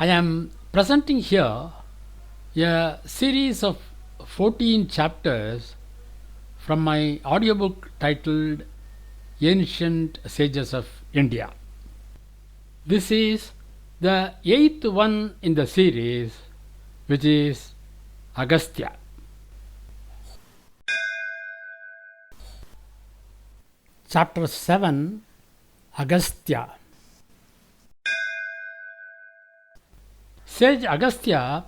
I am presenting here a series of 14 chapters from my audiobook titled Ancient Sages of India. This is the eighth one in the series, which is Agasthya. Chapter 7, Agasthya. Sage Agasthya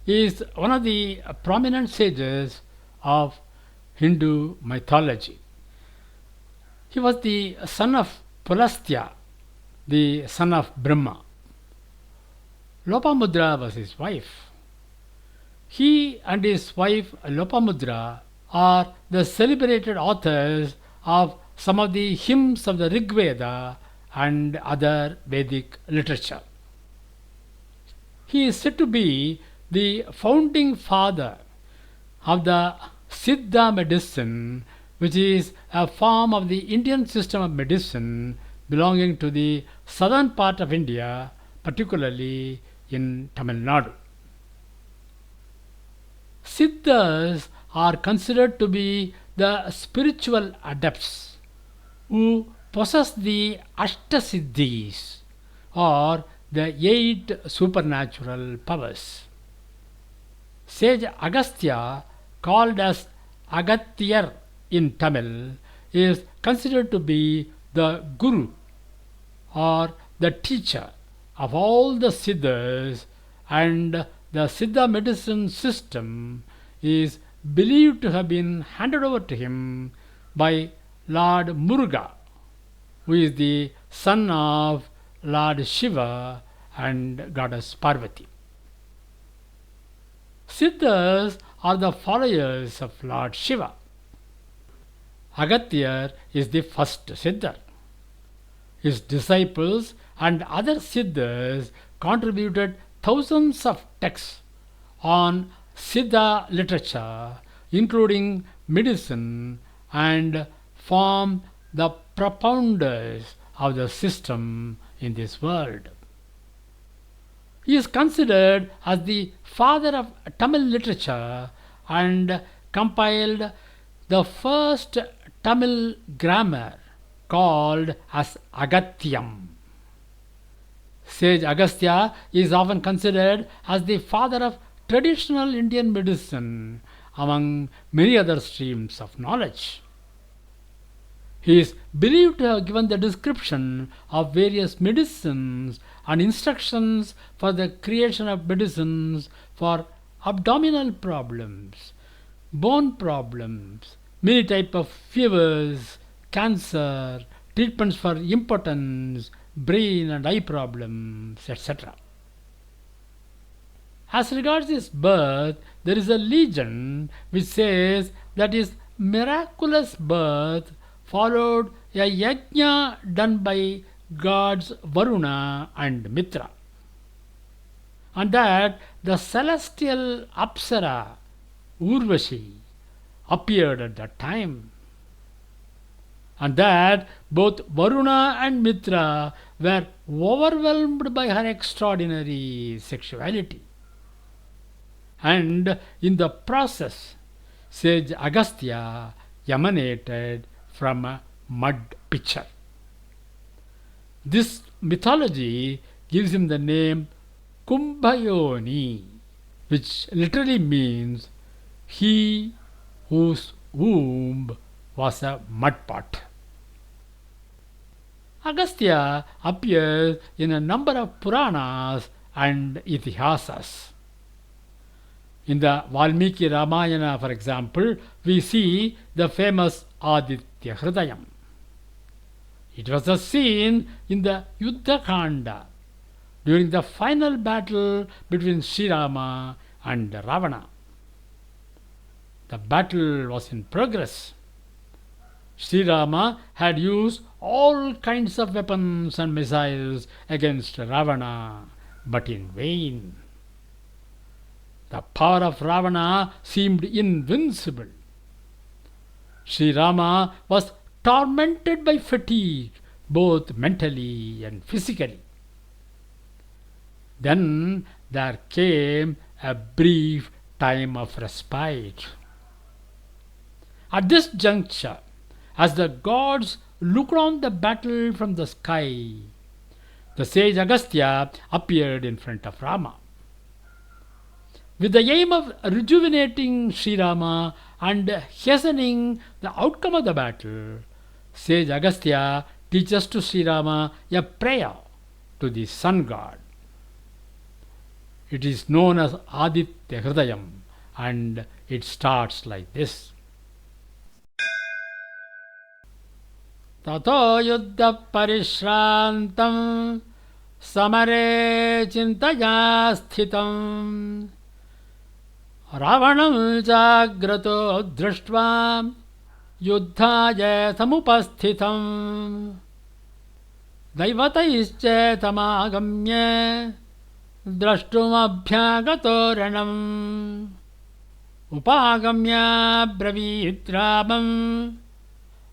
is one of the prominent sages of Hindu mythology. He was the son of Pulastya, the son of Brahma. Lopamudra was his wife. He and his wife Lopamudra are the celebrated authors of some of the hymns of the Rig Veda and other Vedic literature. He is said to be the founding father of the Siddha medicine, which is a form of the Indian system of medicine belonging to the southern part of India, particularly in Tamil Nadu. Siddhas are considered to be the spiritual adepts who possess the Ashtasiddhis, or the 8 supernatural powers. Sage Agasthya, called as Agatyar in Tamil, is considered to be the Guru, or the teacher of all the Siddhas, and the Siddha medicine system is believed to have been handed over to him by Lord Muruga, who is the son of Lord Shiva and Goddess Parvati. Siddhas are the followers of Lord Shiva. Agatyar is the first Siddha. His disciples and other Siddhas contributed thousands of texts on Siddha literature, including medicine, and form the propounders of the system in this world. He is considered as the father of Tamil literature and compiled the first Tamil grammar, called as Agathyam. Sage Agasthya is often considered as the father of traditional Indian medicine, among many other streams of knowledge. He is believed to have given the description of various medicines and instructions for the creation of medicines for abdominal problems, bone problems, many types of fevers, cancer, treatments for impotence, brain and eye problems, etc. As regards his birth, there is a legend which says that his miraculous birth followed a yajna done by gods Varuna and Mitra, and that the celestial Apsara Urvashi appeared at that time, and that both Varuna and Mitra were overwhelmed by her extraordinary sexuality. And in the process, Sage Agasthya emanated from a mud pitcher. This mythology gives him the name Kumbhayoni, which literally means he whose womb was a mud pot. Agastya appears in a number of Puranas and Itihasas. In the Valmiki Ramayana, for example, we see the famous Aditya Hridayam. It was a scene in the Yuddha Kanda during the final battle between Sri Rama and Ravana. The battle was in progress. Sri Rama had used all kinds of weapons and missiles against Ravana, but in vain. The power of Ravana seemed invincible. Sri Rama was tormented by fatigue, both mentally and physically. Then there came a brief time of respite. At this juncture, as the gods looked on the battle from the sky, the sage Agastya appeared in front of Rama. With the aim of rejuvenating Sri Rama and hastening the outcome of the battle, sage Agastya teaches to Sri Rama a prayer to the sun god. It is known as Aditya Hridayam, and it starts like this. Tato yuddha parishrantam samare chintaya sthitam Ravanam jagrato drashtva yuddhaya samupasthitam Daivataischetamagamya drashtumabhyagato ranam Upagamya bravidramam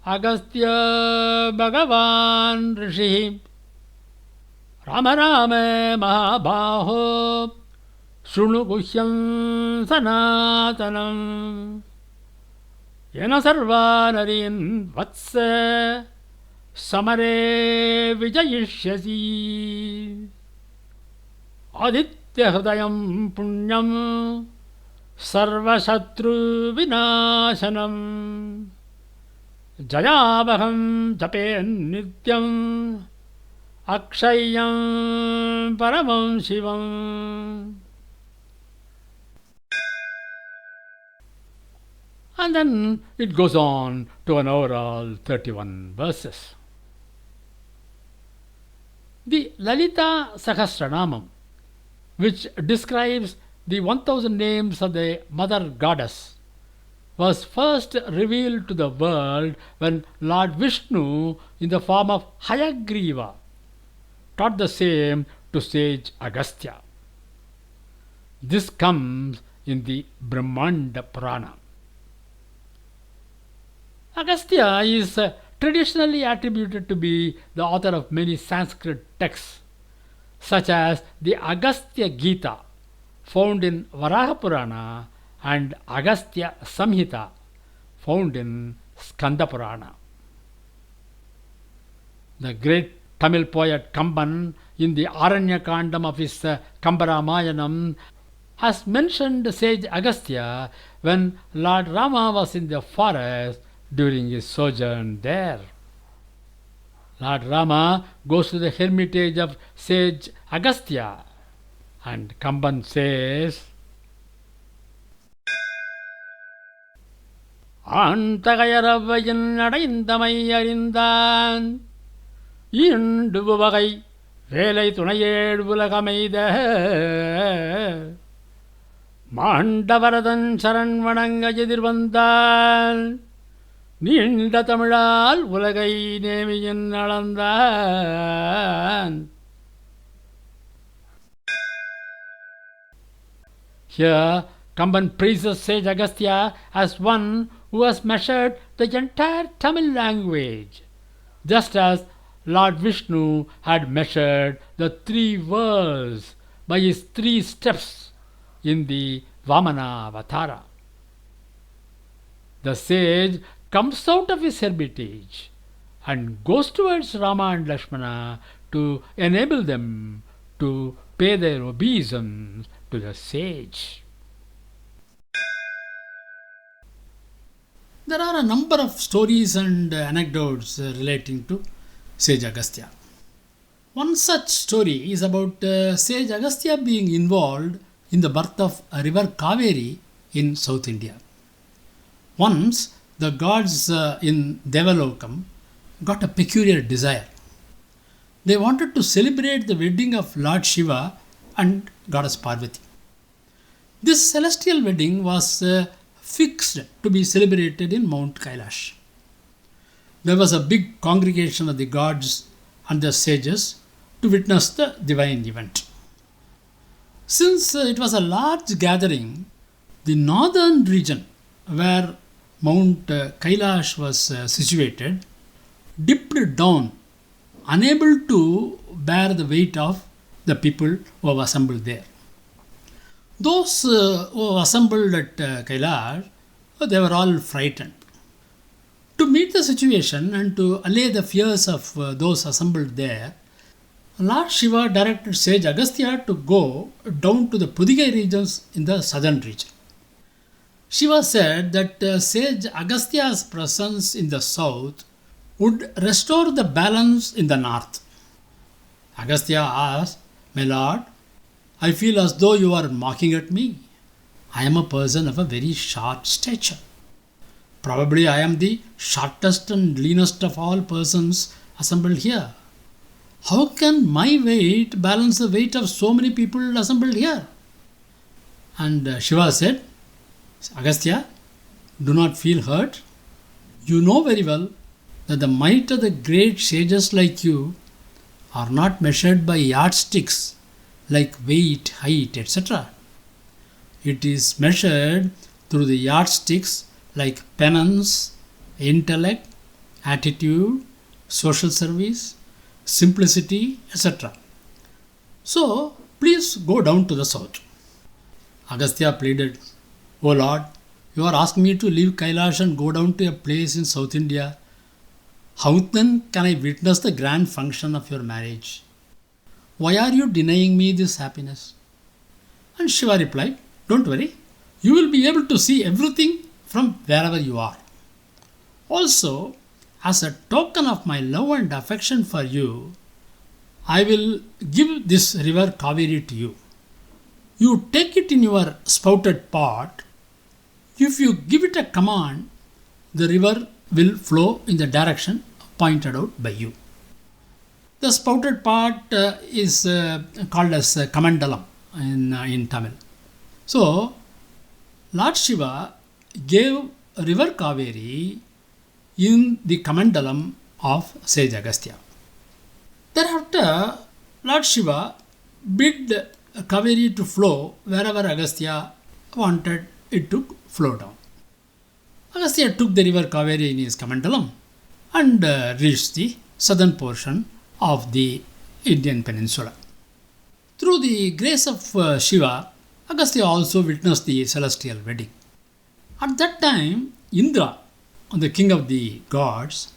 Agastya Bhagavan Rishi Rama Rama Mahabaho Shunu Guhyam Sanatanam Yena Sarvanarin Vatsa Samare Vijayishyasi Aditya Hridayam Punyam Sarvashatru Vinashanam Jayabham Japen Nityam Akshayam Paramam Shivam. And then it goes on to an overall 31 verses. The Lalita Sahasranamam, which describes the 1000 names of the Mother Goddess, was first revealed to the world when Lord Vishnu, in the form of Hayagriva, taught the same to sage Agastya. This comes in the Brahmanda Purana. Agastya is traditionally attributed to be the author of many Sanskrit texts, such as the Agastya Gita, found in Varaha Purana, and Agastya Samhita, found in Skanda Purana. The great Tamil poet Kamban, in the Aranyakandam of his Kambaramayanam, has mentioned sage Agastya when Lord Rama was in the forest during his sojourn there. Lord Rama goes to the hermitage of sage Agastya, and Kamban says, ஆண்தகையரவையின் அடைந்தமை அறிந்தான் ஈண்டுவகை வேலை துணையேழ் உலகமைத மாண்டவரதன் சரண் வணங்க எதிர்வந்தான் நீண்ட தமிழால் உலகை நேமியின் அளந்தான். Here, Kamban praises sage Agastya as one who has measured the entire Tamil language, just as Lord Vishnu had measured the 3 worlds by his 3 steps in the Vamana Avatara. The sage comes out of his hermitage and goes towards Rama and Lakshmana to enable them to pay their obeisance to the sage. There are a number of stories and anecdotes relating to sage Agastya. One such story is about sage Agastya being involved in the birth of a river Kaveri in South India. Once, the gods in Devalokam got a peculiar desire. They wanted to celebrate the wedding of Lord Shiva and Goddess Parvati. This celestial wedding was fixed to be celebrated in Mount Kailash. There was a big congregation of the gods and the sages to witness the divine event. Since it was a large gathering, the northern region where Mount Kailash was situated dipped down, unable to bear the weight of the people who have assembled there. Those who assembled at Kailash, they were all frightened. To meet the situation and to allay the fears of those assembled there, Lord Shiva directed sage Agastya to go down to the Pudigai regions in the southern region. Shiva said that sage Agastya's presence in the south would restore the balance in the north. Agastya asked, "My lord, I feel as though you are mocking at me. I am a person of a very short stature. Probably I am the shortest and leanest of all persons assembled here. How can my weight balance the weight of so many people assembled here?" And Shiva said, "Agastya, do not feel hurt. You know very well that the might of the great sages like you are not measured by yardsticks like weight, height, etc. It is measured through the yardsticks like penance, intellect, attitude, social service, simplicity, etc. So, please go down to the south." Agastya pleaded, "O Lord, you are asking me to leave Kailash and go down to a place in South India. How then can I witness the grand function of your marriage? Why are you denying me this happiness?" And Shiva replied, "Don't worry, you will be able to see everything from wherever you are. Also, as a token of my love and affection for you, I will give this river Kaveri to you. You take it in your spouted pot. If you give it a command, the river will flow in the direction pointed out by you." The spouted pot is called as Kamandalam in Tamil. So, Lord Shiva gave river Kaveri in the Kamandalam of sage Agastya. Thereafter, Lord Shiva bid Kaveri to flow wherever Agastya wanted it to flow down. Agastya took the river Kaveri in his Kamandalam and reached the southern portion of the Indian peninsula. Through the grace of Shiva, Agastya also witnessed the celestial wedding. At that time, Indra, the king of the gods,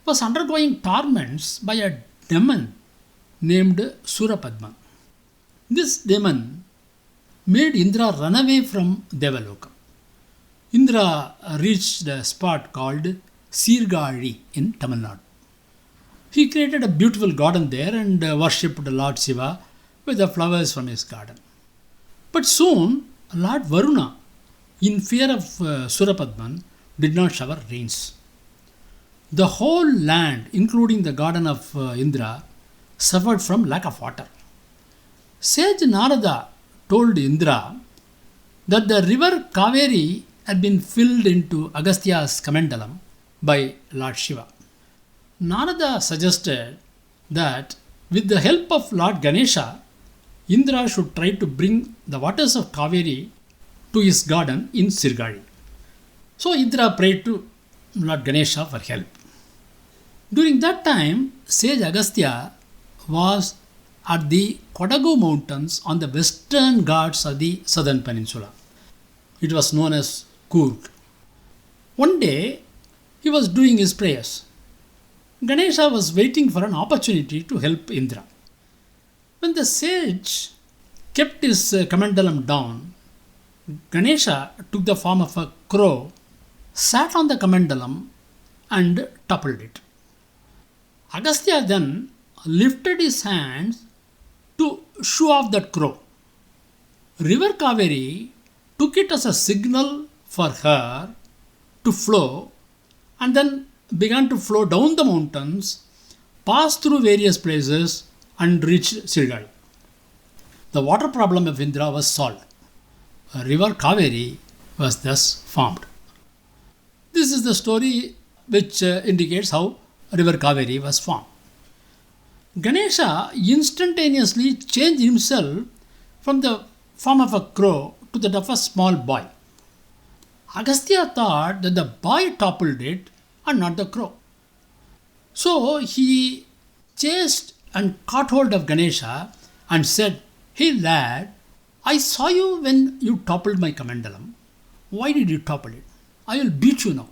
was undergoing torments by a demon named Surapadma. This demon made Indra run away from Devaloka. Indra reached a spot called Sirgali in Tamil Nadu. He created a beautiful garden there and worshipped Lord Shiva with the flowers from his garden. But soon, Lord Varuna, in fear of Surapadman, did not shower rains. The whole land, including the garden of Indra, suffered from lack of water. Sage Narada told Indra that the river Kaveri had been filled into Agastya's Kamandalam by Lord Shiva. Narada suggested that with the help of Lord Ganesha, Indra should try to bring the waters of Kaveri to his garden in Sirgali. So Indra prayed to Lord Ganesha for help. During that time, sage Agastya was at the Kodagu mountains on the western Ghats of the southern peninsula. It was known as Coorg. One day, he was doing his prayers. Ganesha was waiting for an opportunity to help Indra. When the sage kept his Kamandalam down, Ganesha took the form of a crow, sat on the Kamandalam and toppled it. Agastya then lifted his hands to shoo off that crow. River Kaveri took it as a signal for her to flow and then began to flow down the mountains, pass through various places and reach Sirgali. The water problem of Indra was solved. River Kaveri was thus formed. This is the story which indicates how River Kaveri was formed. Ganesha instantaneously changed himself from the form of a crow to that of a small boy. Agastya thought that the boy toppled it and not the crow. So he chased and caught hold of Ganesha and said, "Hey lad, I saw you when you toppled my Kamandalam. Why did you topple it? I will beat you now."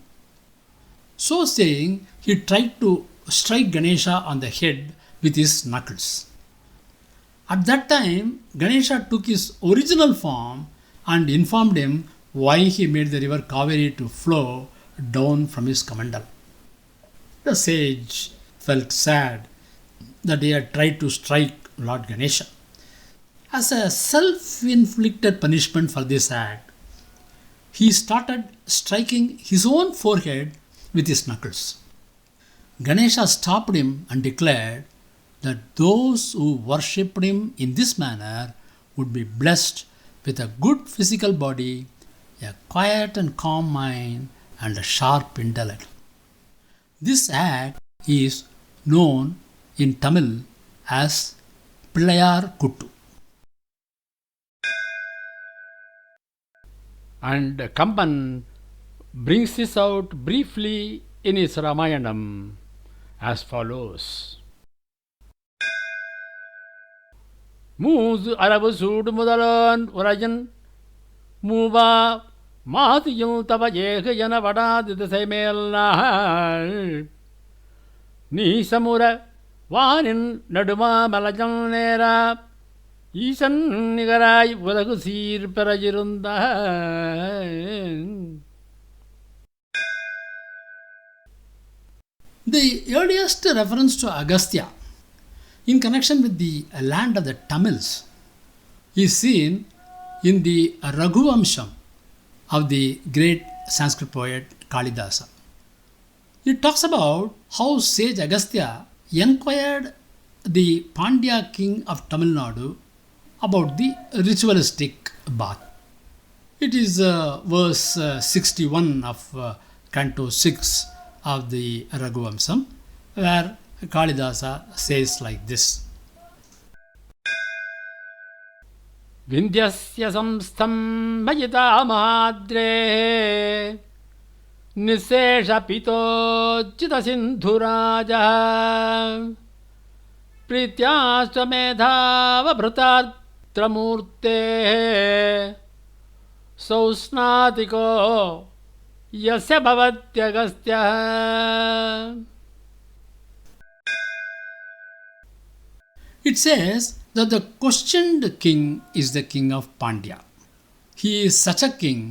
So saying, he tried to strike Ganesha on the head with his knuckles. At that time, Ganesha took his original form and informed him why he made the river Kaveri to flow down from his Kamandal. The sage felt sad that he had tried to strike Lord Ganesha. As a self inflicted punishment for this act, he started striking his own forehead with his knuckles. Ganesha stopped him and declared that those who worshipped him in this manner would be blessed with a good physical body, a quiet and calm mind, and a sharp intellect. This act is known in Tamil as Pillayar Kuttu. And Kamban brings this out briefly in his Ramayanam as follows. மூது அரவு சூடு முதலான் உரையன் மூவா மாதியும் தவ ஏக என வடாது திசை மேல் நாள் நீசமுற வானின் நடுமா மலஜம் நேரா ஈசன் நிகராய் உலகு சீர் பெற இருந்த. The earliest reference to Agastya in connection with the land of the Tamils is seen in the Raghuvamsham of the great Sanskrit poet Kalidasa. It talks about how sage Agastya inquired the Pandya king of Tamil Nadu about the ritualistic bath. It is verse 61 of Canto 6 of the Raghuvamsam, where Kalidasa says like this. Vindyasya samstham bhajita mahadre nisesha pito chita sindhuraja prityashta medhava bhratratramurte sausnatiko yasya bhavatyagastya. It says that the questioned king is the king of Pandya. He is such a king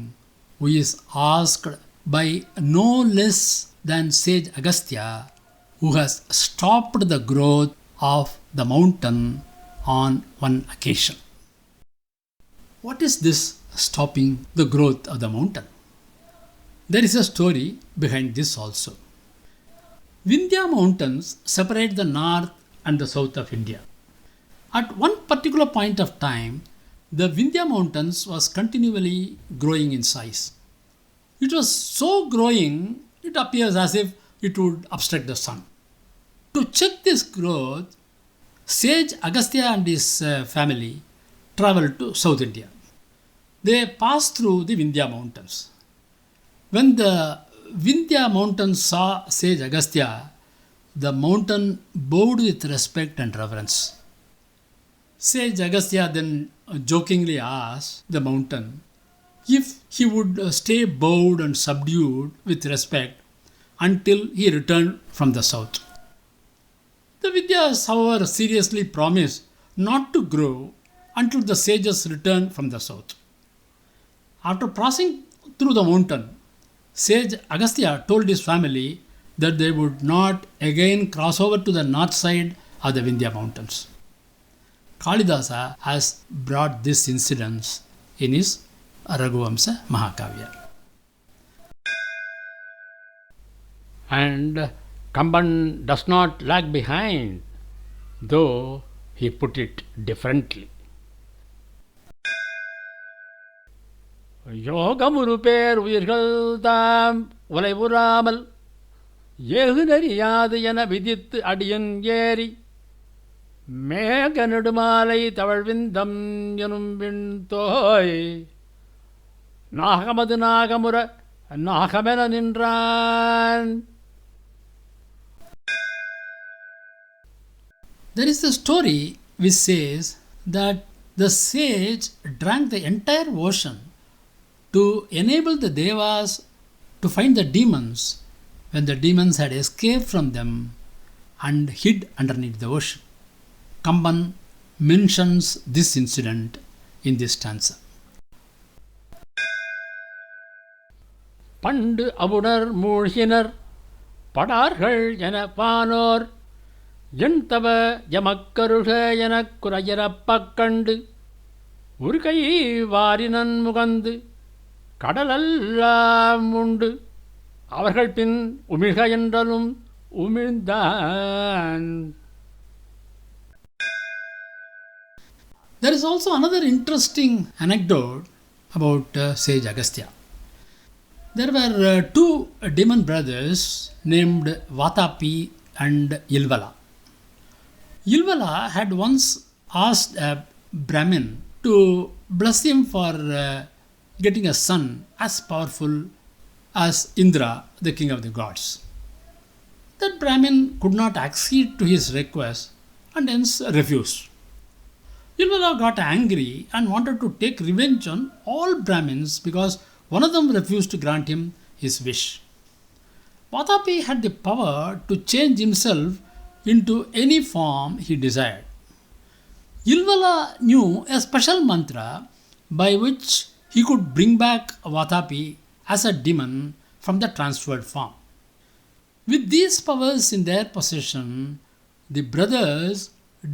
who is asked by no less than sage Agastya, who has stopped the growth of the mountain on one occasion. What is this stopping the growth of the mountain? There is a story behind this also. Vindhya mountains separate the north and the south of India. At one particular point of time, the Vindhya mountains was continually growing in size. It was so growing, it appears as if it would obstruct the sun. To check this growth, sage Agastya and his family traveled to South India. They passed through the Vindhya mountains. When the Vindhya mountains saw sage Agastya, the mountain bowed with respect and reverence. Sage Agastya then jokingly asked the mountain if he would stay bowed and subdued with respect until he returned from the south. The Vidyas, however, seriously promised not to grow until the sages returned from the south. After passing through the mountain, sage Agastya told his family that they would not again cross over to the north side of the Vindhya mountains. Kalidasa has brought this incident in his Raghuvamsa Mahakavya. And Kamban does not lag behind, though he put it differently. யோகமுறுபேர் உயிர்கள் தாம் உலைவுறாமல் ஏகுநறியாது என விதித்து அடியன் ஏறி மேக நெடுமாலை தவழ்விந்தம் எனும் விண்தோய் நாகமது நாகமுற நாகமென நின்றான். There is a story which says that the sage drank the entire ocean to enable the devas to find the demons when the demons had escaped from them and hid underneath the ocean. Kamban mentions this incident in this stanza. பண்டு அவுணர் மூழ்கினர் படார்கள் என பானோர் எண்தவ எமக்கருக எனக் குறையிறப்பக் கண்டு ஒரு கை வாரினன் முகந்து கடலெல்லாம் உண்டு அவர்கள் பின் உமிழ்க என்றலும் உமிழ்ந்தான். There is also another interesting anecdote about sage Agastya. There were two demon brothers named Vatapi and Ilvala. Ilvala had once asked a Brahmin to bless him for getting a son as powerful as Indra, the king of the gods. That Brahmin could not accede to his request and hence refused. Ilvala got angry and wanted to take revenge on all Brahmins because one of them refused to grant him his wish. Vatapi had the power to change himself into any form he desired. Ilvala knew a special mantra by which he could bring back Vatapi as a demon from the transferred form. With these powers in their possession, the brothers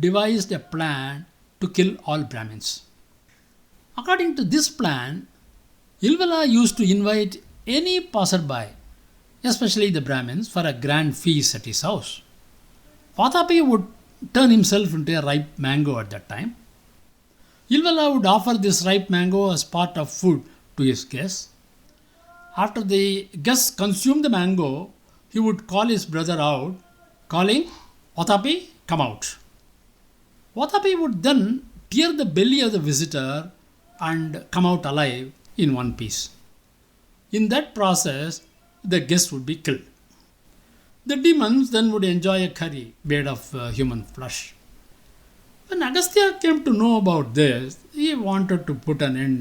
devised a plan to kill all Brahmins. According to this plan, Ilvala used to invite any passerby, especially the Brahmins, for a grand feast at his house. Vatapi would turn himself into a ripe mango at that time. Ilvala would offer this ripe mango as part of food to his guests. After the guests consumed the mango, he would call his brother out, calling, "Vatapi, come out." Vatapi would then tear the belly of the visitor and come out alive in one piece. In that process, the guest would be killed. The demons then would enjoy a curry made of human flesh. When Agastya came to know about this, he wanted to put an end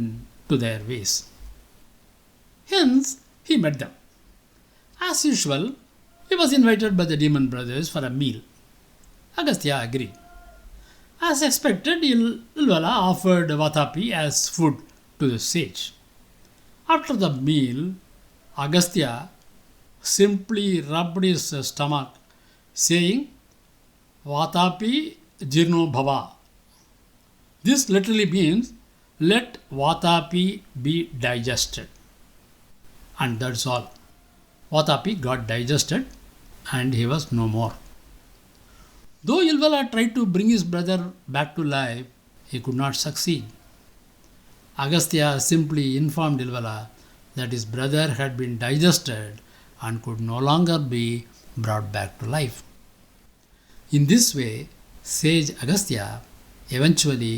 to their ways. Hence, he met them. As usual, he was invited by the demon brothers for a meal. Agastya agreed. As expected, Ilvala offered Vatapi as food to the sage. After the meal, Agastya simply rubbed his stomach, saying, "Vatapi jirno bhava." This literally means, "Let Vatapi be digested." And that's all. Vatapi got digested and he was no more. Though Ilvala tried to bring his brother back to life, he could not succeed. Agastya simply informed Ilvala that his brother had been digested and could no longer be brought back to life. In this way, sage Agastya eventually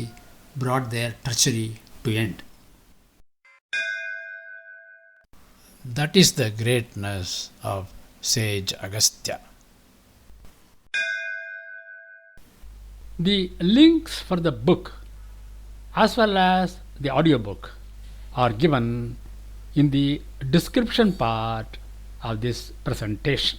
brought their treachery to end. That is the greatness of sage Agastya. The links for the book as well as the audiobook are given in the description part of this presentation.